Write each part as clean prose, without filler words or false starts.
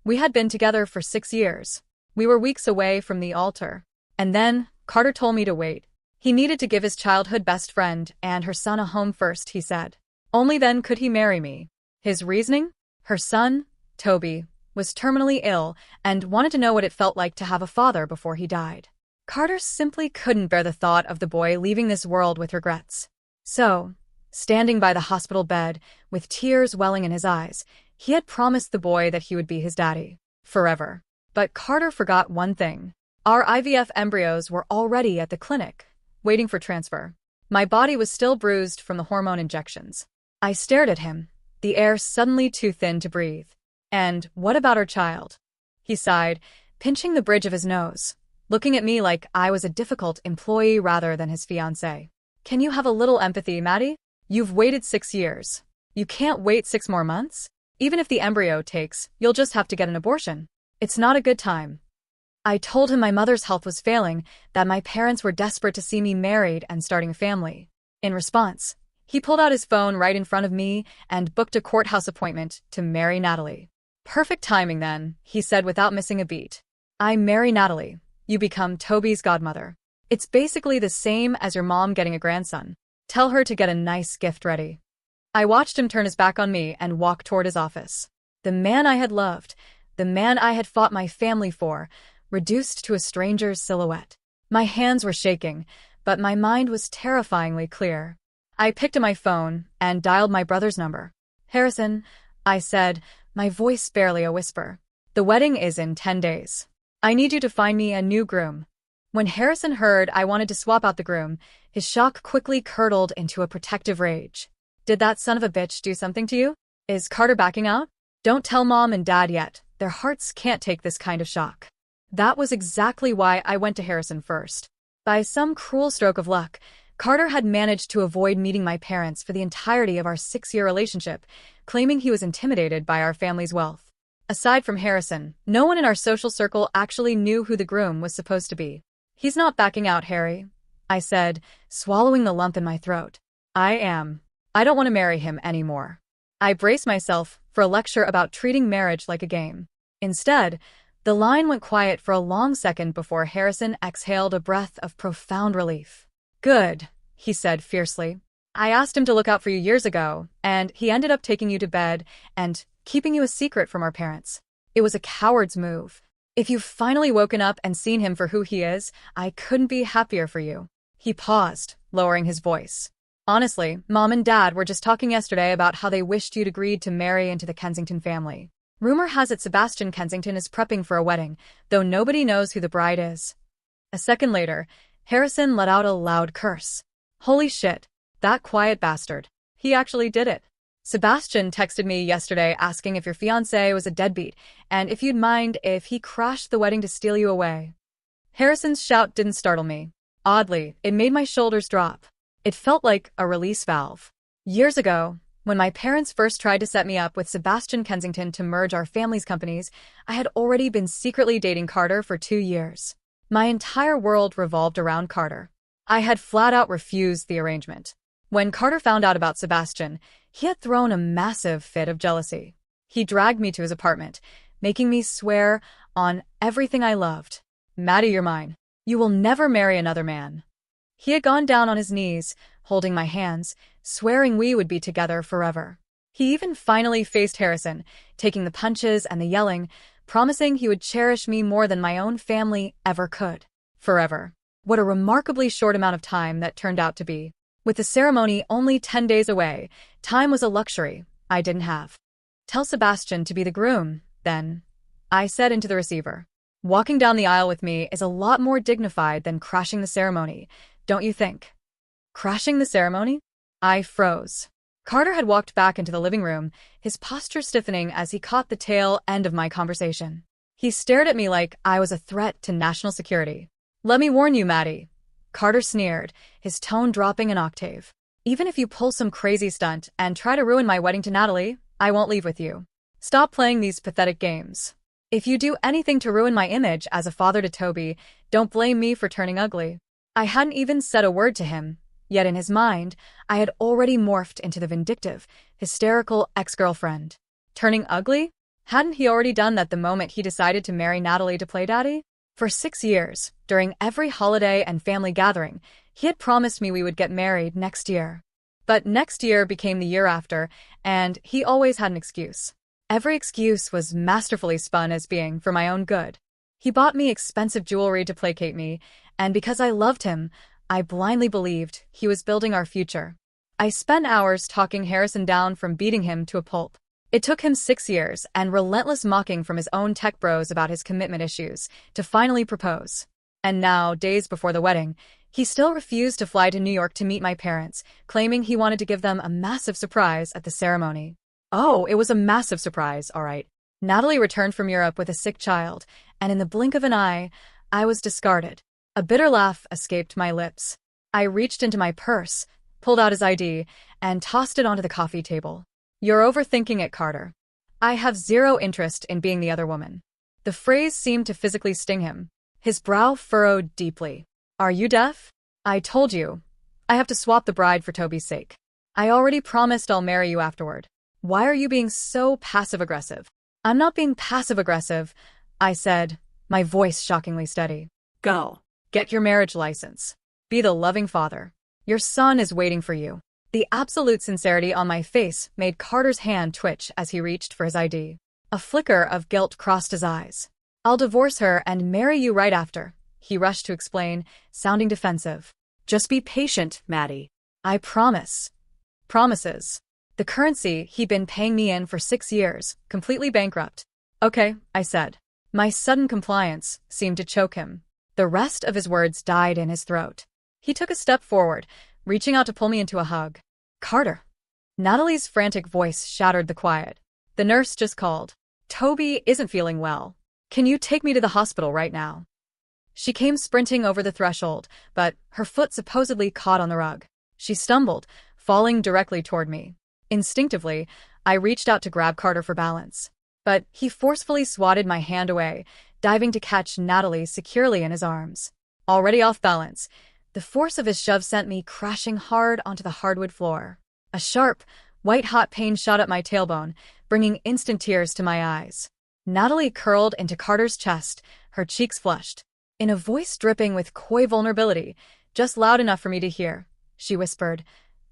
We had been together for 6 years. We were weeks away from the altar. And then, Carter told me to wait. He needed to give his childhood best friend and her son a home first, he said. Only then could he marry me. His reasoning? Her son, Toby, was terminally ill and wanted to know what it felt like to have a father before he died. Carter simply couldn't bear the thought of the boy leaving this world with regrets. So, standing by the hospital bed, with tears welling in his eyes, he had promised the boy that he would be his daddy. Forever. But Carter forgot one thing. Our IVF embryos were already at the clinic, waiting for transfer. My body was still bruised from the hormone injections. I stared at him, the air suddenly too thin to breathe. And what about our child? He sighed, pinching the bridge of his nose, looking at me like I was a difficult employee rather than his fiancée. Can you have a little empathy, Maddie? You've waited 6 years. You can't wait 6 more months? Even if the embryo takes, you'll just have to get an abortion. It's not a good time. I told him my mother's health was failing, that my parents were desperate to see me married and starting a family. In response, he pulled out his phone right in front of me and booked a courthouse appointment to marry Natalie. Perfect timing then, he said without missing a beat. I marry Natalie. You become Toby's godmother. It's basically the same as your mom getting a grandson. Tell her to get a nice gift ready. I watched him turn his back on me and walk toward his office. The man I had loved, the man I had fought my family for, reduced to a stranger's silhouette. My hands were shaking, but my mind was terrifyingly clear. I picked up my phone and dialed my brother's number. Harrison, I said, my voice barely a whisper. The wedding is in 10 days. I need you to find me a new groom. When Harrison heard I wanted to swap out the groom, his shock quickly curdled into a protective rage. Did that son of a bitch do something to you? Is Carter backing out? Don't tell Mom and Dad yet. Their hearts can't take this kind of shock. That was exactly why I went to Harrison first. By some cruel stroke of luck, Carter had managed to avoid meeting my parents for the entirety of our 6-year relationship, claiming he was intimidated by our family's wealth. Aside from Harrison, no one in our social circle actually knew who the groom was supposed to be. He's not backing out, Harry, I said, swallowing the lump in my throat. I am. I don't want to marry him anymore. I braced myself for a lecture about treating marriage like a game. Instead, the line went quiet for a long second before Harrison exhaled a breath of profound relief. Good, he said fiercely. I asked him to look out for you years ago, and he ended up taking you to bed and keeping you a secret from our parents. It was a coward's move. If you've finally woken up and seen him for who he is, I couldn't be happier for you. He paused, lowering his voice. Honestly, Mom and Dad were just talking yesterday about how they wished you'd agreed to marry into the Kensington family. Rumor has it Sebastian Kensington is prepping for a wedding, though nobody knows who the bride is. A second later, Harrison let out a loud curse. Holy shit, that quiet bastard. He actually did it. Sebastian texted me yesterday asking if your fiancé was a deadbeat, and if you'd mind if he crashed the wedding to steal you away. Harrison's shout didn't startle me. Oddly, it made my shoulders drop. It felt like a release valve. Years ago, when my parents first tried to set me up with Sebastian Kensington to merge our family's companies, I had already been secretly dating Carter for 2 years. My entire world revolved around Carter. I had flat out refused the arrangement. When Carter found out about Sebastian, he had thrown a massive fit of jealousy. He dragged me to his apartment, making me swear on everything I loved. Maddie, you're mine. You will never marry another man. He had gone down on his knees, holding my hands, swearing we would be together forever. He even finally faced Harrison, taking the punches and the yelling, promising he would cherish me more than my own family ever could. Forever. What a remarkably short amount of time that turned out to be. With the ceremony only 10 days away, time was a luxury I didn't have. Tell Sebastian to be the groom, then, I said into the receiver. Walking down the aisle with me is a lot more dignified than crashing the ceremony, don't you think? Crashing the ceremony? I froze. Carter had walked back into the living room, his posture stiffening as he caught the tail end of my conversation. He stared at me like I was a threat to national security. Let me warn you, Maddie. Carter sneered, his tone dropping an octave. Even if you pull some crazy stunt and try to ruin my wedding to Natalie, I won't leave with you. Stop playing these pathetic games. If you do anything to ruin my image as a father to Toby, don't blame me for turning ugly. I hadn't even said a word to him, yet in his mind, I had already morphed into the vindictive, hysterical ex-girlfriend. Turning ugly? Hadn't he already done that the moment he decided to marry Natalie to play daddy? For 6 years, during every holiday and family gathering, he had promised me we would get married next year. But next year became the year after, and he always had an excuse. Every excuse was masterfully spun as being for my own good. He bought me expensive jewelry to placate me, and because I loved him, I blindly believed he was building our future. I spent hours talking Harrison down from beating him to a pulp. It took him 6 years and relentless mocking from his own tech bros about his commitment issues to finally propose. And now, days before the wedding, he still refused to fly to New York to meet my parents, claiming he wanted to give them a massive surprise at the ceremony. Oh, it was a massive surprise, all right. Natalie returned from Europe with a sick child, and in the blink of an eye, I was discarded. A bitter laugh escaped my lips. I reached into my purse, pulled out his ID, and tossed it onto the coffee table. You're overthinking it, Carter. I have zero interest in being the other woman. The phrase seemed to physically sting him. His brow furrowed deeply. Are you deaf? I told you. I have to swap the bride for Toby's sake. I already promised I'll marry you afterward. Why are you being so passive-aggressive? I'm not being passive-aggressive, I said, my voice shockingly steady. Go. Get your marriage license. Be the loving father. Your son is waiting for you. The absolute sincerity on my face made Carter's hand twitch as he reached for his ID. A flicker of guilt crossed his eyes. I'll divorce her and marry you right after, he rushed to explain, sounding defensive. Just be patient, Maddie. I promise. Promises. The currency he'd been paying me in for 6 years, completely bankrupt. Okay, I said. My sudden compliance seemed to choke him. The rest of his words died in his throat. He took a step forward, reaching out to pull me into a hug. Carter. Natalie's frantic voice shattered the quiet. The nurse just called. Toby isn't feeling well. Can you take me to the hospital right now? She came sprinting over the threshold, but her foot supposedly caught on the rug. She stumbled, falling directly toward me. Instinctively, I reached out to grab Carter for balance. But he forcefully swatted my hand away, diving to catch Natalie securely in his arms. Already off balance, the force of his shove sent me crashing hard onto the hardwood floor. A sharp, white-hot pain shot up my tailbone, bringing instant tears to my eyes. Natalie curled into Carter's chest, her cheeks flushed. In a voice dripping with coy vulnerability, just loud enough for me to hear, she whispered,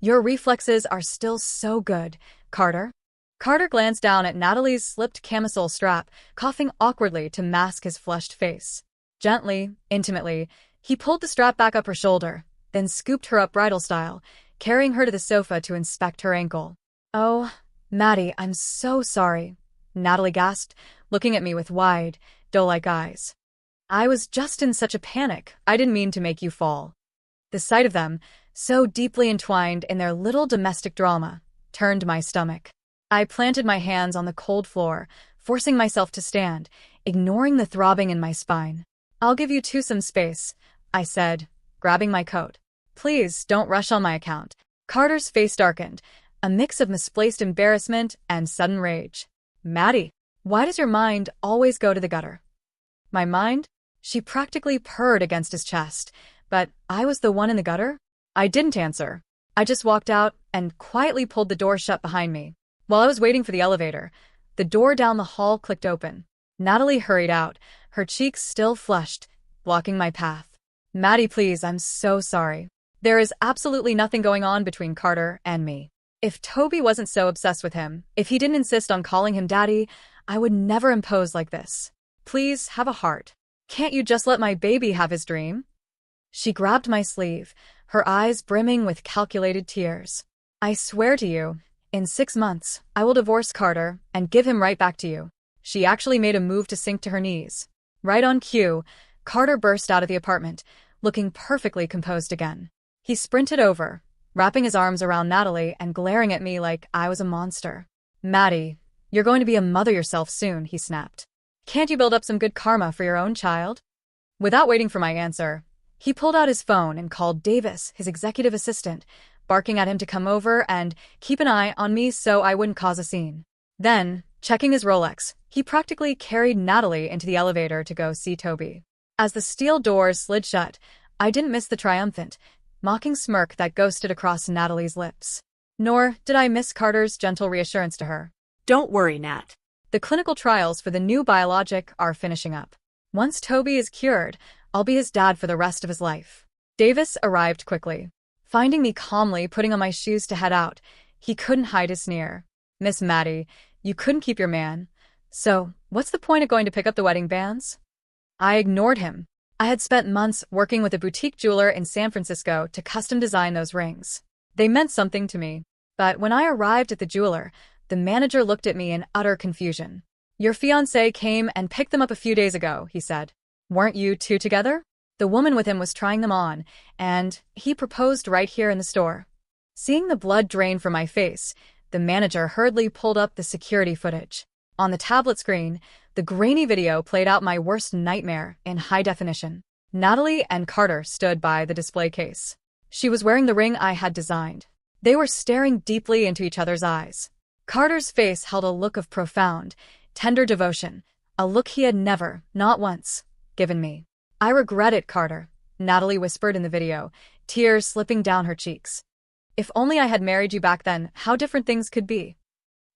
Your reflexes are still so good, Carter. Carter glanced down at Natalie's slipped camisole strap, coughing awkwardly to mask his flushed face. Gently, intimately, he pulled the strap back up her shoulder, then scooped her up bridal style, carrying her to the sofa to inspect her ankle. Oh, Maddie, I'm so sorry, Natalie gasped, looking at me with wide, doe-like eyes. I was just in such a panic, I didn't mean to make you fall. The sight of them, so deeply entwined in their little domestic drama, turned my stomach. I planted my hands on the cold floor, forcing myself to stand, ignoring the throbbing in my spine. I'll give you two some space, I said, grabbing my coat. Please don't rush on my account. Carter's face darkened, a mix of misplaced embarrassment and sudden rage. Maddie, why does your mind always go to the gutter? My mind? She practically purred against his chest, but I was the one in the gutter? I didn't answer. I just walked out and quietly pulled the door shut behind me. While I was waiting for the elevator, the door down the hall clicked open. Natalie hurried out, her cheeks still flushed, blocking my path. Maddie, please, I'm so sorry. There is absolutely nothing going on between Carter and me. If Toby wasn't so obsessed with him, if he didn't insist on calling him daddy, I would never impose like this. Please, have a heart. Can't you just let my baby have his dream? She grabbed my sleeve, her eyes brimming with calculated tears. I swear to you, in 6 months, I will divorce Carter and give him right back to you. She actually made a move to sink to her knees. Right on cue, Carter burst out of the apartment, looking perfectly composed again. He sprinted over, wrapping his arms around Natalie and glaring at me like I was a monster. Maddie, you're going to be a mother yourself soon, he snapped. Can't you build up some good karma for your own child? Without waiting for my answer, he pulled out his phone and called Davis, his executive assistant, barking at him to come over and keep an eye on me so I wouldn't cause a scene. Then, checking his Rolex, he practically carried Natalie into the elevator to go see Toby. As the steel doors slid shut, I didn't miss the triumphant, mocking smirk that ghosted across Natalie's lips. Nor did I miss Carter's gentle reassurance to her. Don't worry, Nat. The clinical trials for the new biologic are finishing up. Once Toby is cured, I'll be his dad for the rest of his life. Davis arrived quickly. Finding me calmly putting on my shoes to head out, he couldn't hide his sneer. Miss Maddie, you couldn't keep your man. So, what's the point of going to pick up the wedding bands? I ignored him. I had spent months working with a boutique jeweler in San Francisco to custom design those rings. They meant something to me. But when I arrived at the jeweler, the manager looked at me in utter confusion. Your fiancé came and picked them up a few days ago, he said. Weren't you two together? The woman with him was trying them on, and he proposed right here in the store. Seeing the blood drain from my face, the manager hurriedly pulled up the security footage. On the tablet screen, the grainy video played out my worst nightmare in high definition. Natalie and Carter stood by the display case. She was wearing the ring I had designed. They were staring deeply into each other's eyes. Carter's face held a look of profound, tender devotion, a look he had never, not once, given me. I regret it, Carter, Natalie whispered in the video, tears slipping down her cheeks. If only I had married you back then, how different things could be.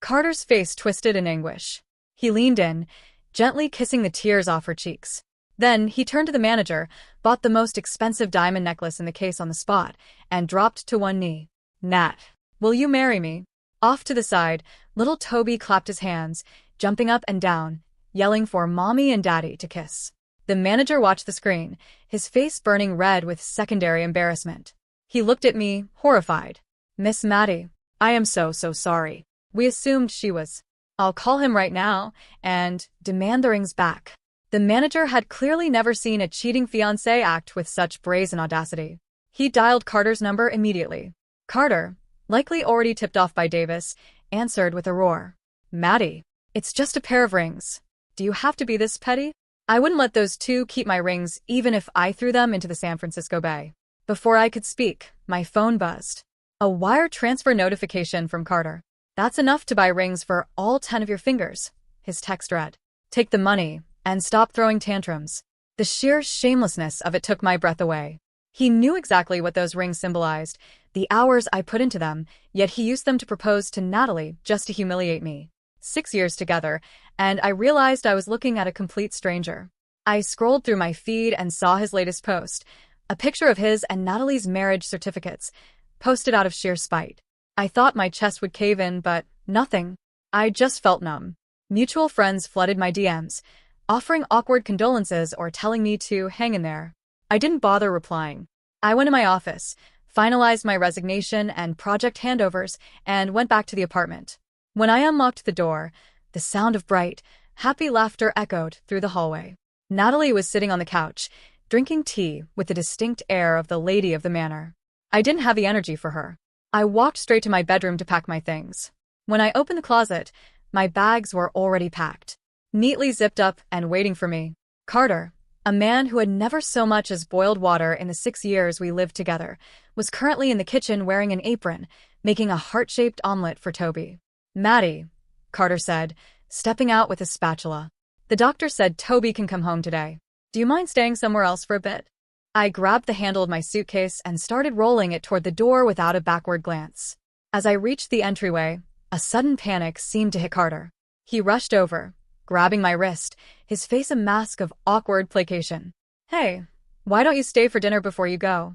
Carter's face twisted in anguish. He leaned in, gently kissing the tears off her cheeks. Then he turned to the manager, bought the most expensive diamond necklace in the case on the spot, and dropped to one knee. Nat, will you marry me? Off to the side, little Toby clapped his hands, jumping up and down, yelling for Mommy and Daddy to kiss. The manager watched the screen, his face burning red with secondary embarrassment. He looked at me, horrified. Miss Maddie, I am so sorry. We assumed she was. I'll call him right now and demand the rings back. The manager had clearly never seen a cheating fiancé act with such brazen audacity. He dialed Carter's number immediately. Carter, likely already tipped off by Davis, answered with a roar. Maddie, it's just a pair of rings. Do you have to be this petty? I wouldn't let those two keep my rings even if I threw them into the San Francisco Bay. Before I could speak, my phone buzzed. A wire transfer notification from Carter. That's enough to buy rings for all 10 of your fingers, his text read. Take the money and stop throwing tantrums. The sheer shamelessness of it took my breath away. He knew exactly what those rings symbolized, the hours I put into them, yet he used them to propose to Natalie just to humiliate me. 6 years together, and I realized I was looking at a complete stranger. I scrolled through my feed and saw his latest post, a picture of his and Natalie's marriage certificates, posted out of sheer spite. I thought my chest would cave in, but nothing. I just felt numb. Mutual friends flooded my DMs, offering awkward condolences or telling me to hang in there. I didn't bother replying. I went to my office, finalized my resignation and project handovers, and went back to the apartment. When I unlocked the door, the sound of bright, happy laughter echoed through the hallway. Natalie was sitting on the couch, drinking tea with the distinct air of the lady of the manor. I didn't have the energy for her. I walked straight to my bedroom to pack my things. When I opened the closet, my bags were already packed, neatly zipped up and waiting for me. Carter, a man who had never so much as boiled water in the 6 years we lived together, was currently in the kitchen wearing an apron, making a heart-shaped omelet for Toby. Maddie, Carter said, stepping out with a spatula. The doctor said Toby can come home today. Do you mind staying somewhere else for a bit? I grabbed the handle of my suitcase and started rolling it toward the door without a backward glance. As I reached the entryway, a sudden panic seemed to hit Carter. He rushed over, grabbing my wrist, his face a mask of awkward placation. Hey, why don't you stay for dinner before you go?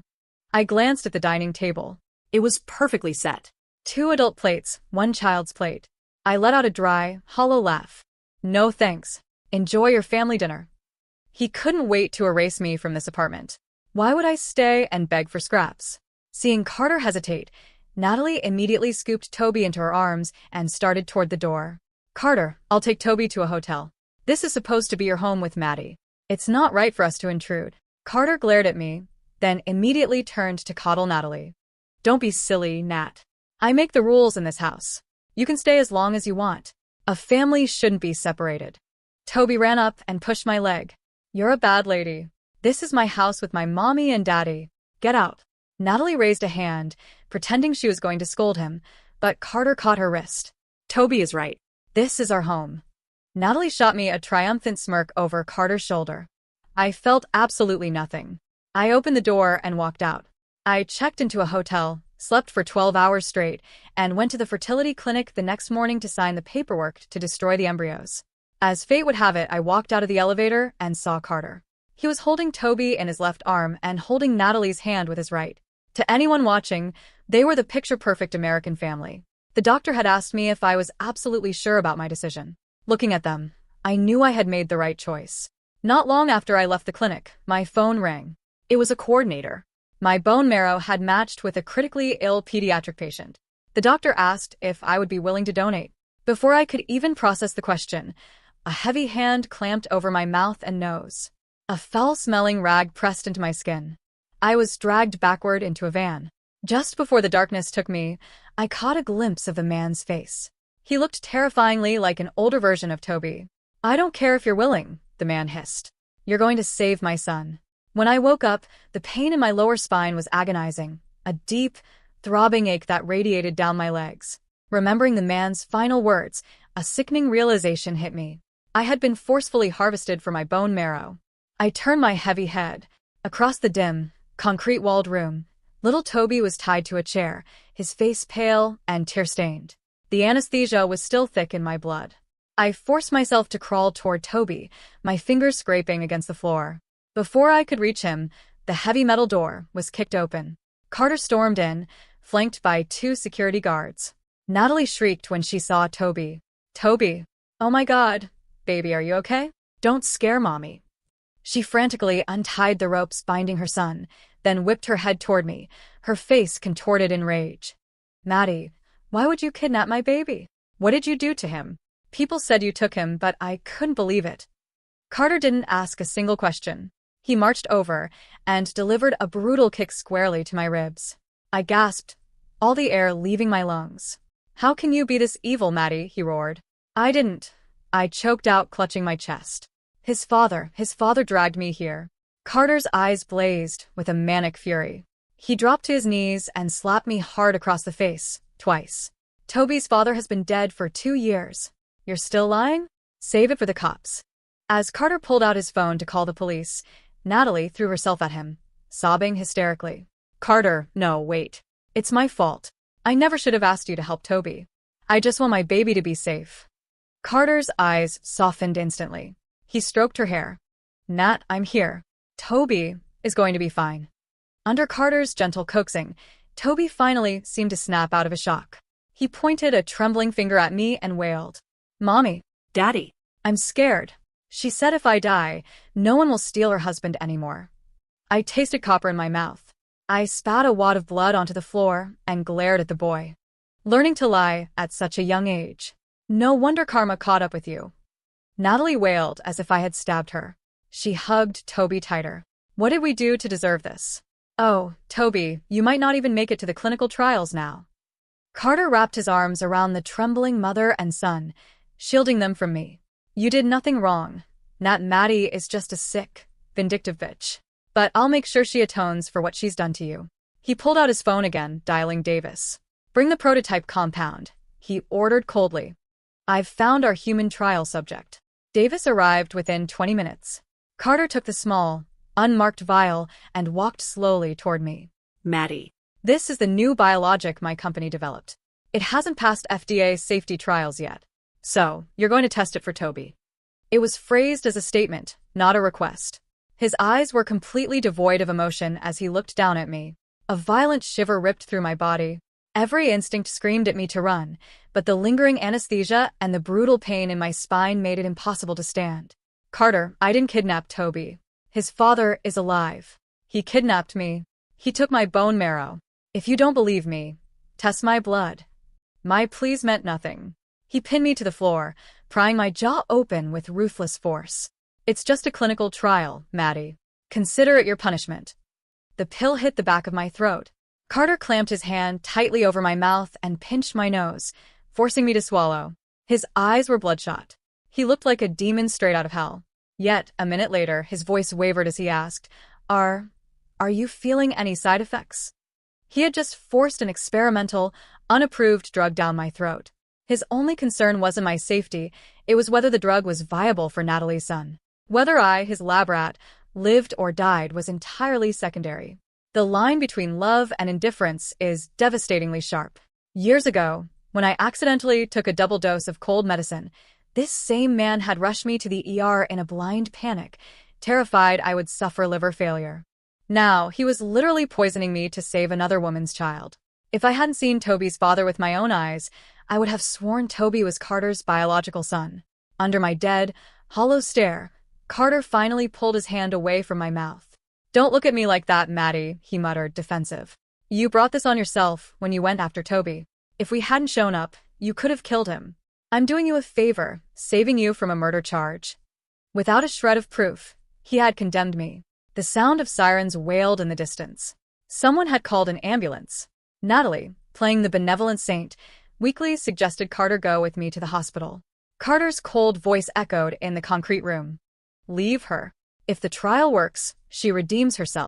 I glanced at the dining table. It was perfectly set. 2 adult plates, 1 child's plate. I let out a dry, hollow laugh. No thanks. Enjoy your family dinner. He couldn't wait to erase me from this apartment. Why would I stay and beg for scraps? Seeing Carter hesitate, Natalie immediately scooped Toby into her arms and started toward the door. Carter, I'll take Toby to a hotel. This is supposed to be your home with Maddie. It's not right for us to intrude. Carter glared at me, then immediately turned to coddle Natalie. Don't be silly, Nat. I make the rules in this house. You can stay as long as you want. A family shouldn't be separated. Toby ran up and pushed my leg. You're a bad lady. This is my house with my mommy and daddy. Get out. Natalie raised a hand, pretending she was going to scold him, but Carter caught her wrist. Toby is right. This is our home. Natalie shot me a triumphant smirk over Carter's shoulder. I felt absolutely nothing. I opened the door and walked out. I checked into a hotel, slept for 12 hours straight, and went to the fertility clinic the next morning to sign the paperwork to destroy the embryos. As fate would have it, I walked out of the elevator and saw Carter. He was holding Toby in his left arm and holding Natalie's hand with his right. To anyone watching, they were the picture-perfect American family. The doctor had asked me if I was absolutely sure about my decision. Looking at them, I knew I had made the right choice. Not long after I left the clinic, my phone rang. It was a coordinator. My bone marrow had matched with a critically ill pediatric patient. The doctor asked if I would be willing to donate. Before I could even process the question, a heavy hand clamped over my mouth and nose. A foul-smelling rag pressed into my skin. I was dragged backward into a van. Just before the darkness took me, I caught a glimpse of the man's face. He looked terrifyingly like an older version of Toby. "I don't care if you're willing," the man hissed. "You're going to save my son." When I woke up, the pain in my lower spine was agonizing, a deep, throbbing ache that radiated down my legs. Remembering the man's final words, a sickening realization hit me. I had been forcefully harvested for my bone marrow. I turned my heavy head. Across the dim, concrete-walled room, little Toby was tied to a chair, his face pale and tear-stained. The anesthesia was still thick in my blood. I forced myself to crawl toward Toby, my fingers scraping against the floor. Before I could reach him, the heavy metal door was kicked open. Carter stormed in, flanked by 2 security guards. Natalie shrieked when she saw Toby. "Toby! Oh my God! Baby, are you okay? Don't scare Mommy." She frantically untied the ropes binding her son, then whipped her head toward me, her face contorted in rage. "Maddie, why would you kidnap my baby? What did you do to him? People said you took him, but I couldn't believe it." Carter didn't ask a single question. He marched over and delivered a brutal kick squarely to my ribs. I gasped, all the air leaving my lungs. "How can you be this evil, Maddie?" he roared. "I didn't," I choked out, clutching my chest. His father dragged me here." Carter's eyes blazed with a manic fury. He dropped to his knees and slapped me hard across the face, twice. "Toby's father has been dead for 2 years. You're still lying? Save it for the cops." As Carter pulled out his phone to call the police, Natalie threw herself at him, sobbing hysterically. "Carter, no, wait. It's my fault. I never should have asked you to help Toby. I just want my baby to be safe." Carter's eyes softened instantly. He stroked her hair. "Nat, I'm here. Toby is going to be fine." Under Carter's gentle coaxing, Toby finally seemed to snap out of a shock. He pointed a trembling finger at me and wailed. "Mommy." Daddy. "I'm scared. She said if I die, no one will steal her husband anymore." I tasted copper in my mouth. I spat a wad of blood onto the floor and glared at the boy. "Learning to lie at such a young age. No wonder karma caught up with you." Natalie wailed as if I had stabbed her. She hugged Toby tighter. "What did we do to deserve this? Oh, Toby, you might not even make it to the clinical trials now." Carter wrapped his arms around the trembling mother and son, shielding them from me. "You did nothing wrong. Nat, Maddie is just a sick, vindictive bitch. But I'll make sure she atones for what she's done to you." He pulled out his phone again, dialing Davis. "Bring the prototype compound," he ordered coldly. "I've found our human trial subject." Davis arrived within 20 minutes. Carter took the small, unmarked vial and walked slowly toward me. "Maddie. "This is the new biologic my company developed. It hasn't passed FDA safety trials yet. So, you're going to test it for Toby." It was phrased as a statement, not a request. His eyes were completely devoid of emotion as he looked down at me. A violent shiver ripped through my body. Every instinct screamed at me to run, but the lingering anesthesia and the brutal pain in my spine made it impossible to stand. "Carter, I didn't kidnap Toby. His father is alive. He kidnapped me. He took my bone marrow. If you don't believe me, test my blood." My pleas meant nothing. He pinned me to the floor, prying my jaw open with ruthless force. "It's just a clinical trial, Maddie. Consider it your punishment." The pill hit the back of my throat. Carter clamped his hand tightly over my mouth and pinched my nose, forcing me to swallow. His eyes were bloodshot. He looked like a demon straight out of hell. Yet, a minute later, his voice wavered as he asked, Are you feeling any side effects?" He had just forced an experimental, unapproved drug down my throat. His only concern wasn't my safety, it was whether the drug was viable for Natalie's son. Whether I, his lab rat, lived or died was entirely secondary. The line between love and indifference is devastatingly sharp. Years ago, when I accidentally took a double dose of cold medicine, this same man had rushed me to the ER in a blind panic, terrified I would suffer liver failure. Now, he was literally poisoning me to save another woman's child. If I hadn't seen Toby's father with my own eyes, I would have sworn Toby was Carter's biological son. Under my dead, hollow stare, Carter finally pulled his hand away from my mouth. "Don't look at me like that, Maddie," he muttered, defensive. "You brought this on yourself when you went after Toby. If we hadn't shown up, you could have killed him. I'm doing you a favor, saving you from a murder charge." Without a shred of proof, he had condemned me. The sound of sirens wailed in the distance. Someone had called an ambulance. Natalie, playing the benevolent saint, weakly suggested Carter go with me to the hospital. Carter's cold voice echoed in the concrete room. "Leave her. If the trial works, she redeems herself.